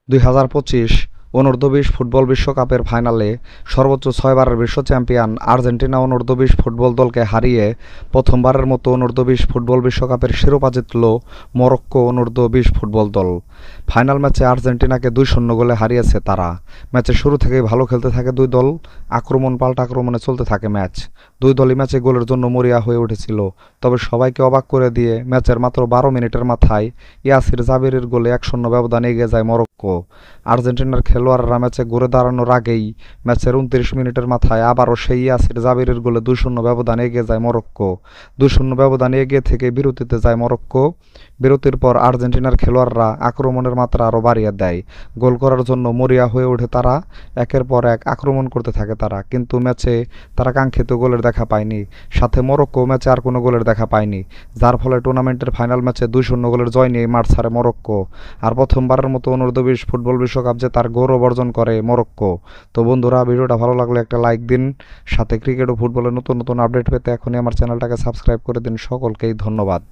2025 অনূর্ধ্ব-20 football বিশ্বকাপের ফাইনালে সর্বোচ্চ 6বারের বিশ্ব চ্যাম্পিয়ন আর্জেন্টিনা অনূর্ধ্ব-20 ফুটবল দলকে হারিয়ে প্রথমবারের মতো অনূর্ধ্ব-20 ফুটবল বিশ্বকাপের শিরোপা জিতল মরক্কো অনূর্ধ্ব-20 ফুটবল দল। ফাইনাল ম্যাচে আর্জেন্টিনাকে 2-0 গোলে হারিয়েছে তারা। ম্যাচের শুরু থেকেই ভালো খেলতে থাকে দুই দল, আক্রমণ পাল্টা আক্রমণে চলতে থাকে ম্যাচ। দুই দলই ম্যাচে গোলের জন্য মরিয়া হয়ে উঠেছিল, তবে সবাইকে অবাক করে দিয়ে ম্যাচের মাত্র 12 মিনিটের মাথায় ইয়াসির জাবিরের গোলে 1-0 ব্যবধানে এগিয়ে যায় মরক্কো। আর্জেন্টিনার খেলোয়াড়রা ম্যাচে ঘুরে দাঁড়ানোর আগেই ম্যাচের 29 মিনিটের মাথায় আবারও সেই ইয়াসির জাবিরের গোলে 2-0 ব্যবধানে এগিয়ে যায় মরক্কো। 2-0 ব্যবধানে এগিয়ে থেকে বিরতিতে যায় মরক্কো। বিরতির পর আর্জেন্টিনার খেলোয়াড়রা আক্রমণের মাত্রা আরও বাড়িয়ে দেয়। গোল করার জন্য মরিয়া হয়ে ওঠে তারা। একের পর এক আক্রমণ করতে থাকে তারা, কিন্তু ম্যাচে তারা কাঙ্ক্ষিত গোলের দেখা পায়নি। সাথে মরক্কো ম্যাচে আর কোনো গোলের দেখা পায়নি, যার ফলে টুর্নামেন্টের ফাইনাল ম্যাচে 2-0 গোলের জয় নিয়ে মাঠ ছাড়ে মরক্কো। আর প্রথমবারের মতো অনূর্ধ্ব-20 ফুটবল বিশ্বকাপ জেতার গৌরব অর্জন করে মরক্কো। তো বন্ধুরা, ভিডিওটা ভালো লাগলে একটা লাইক দিন। সাথে ক্রিকেট ও ফুটবলের নতুন নতুন আপডেট পেতে এখনই আমার চ্যানেলটাকে সাবস্ক্রাইব করে দিন। সকলকেই ধন্যবাদ।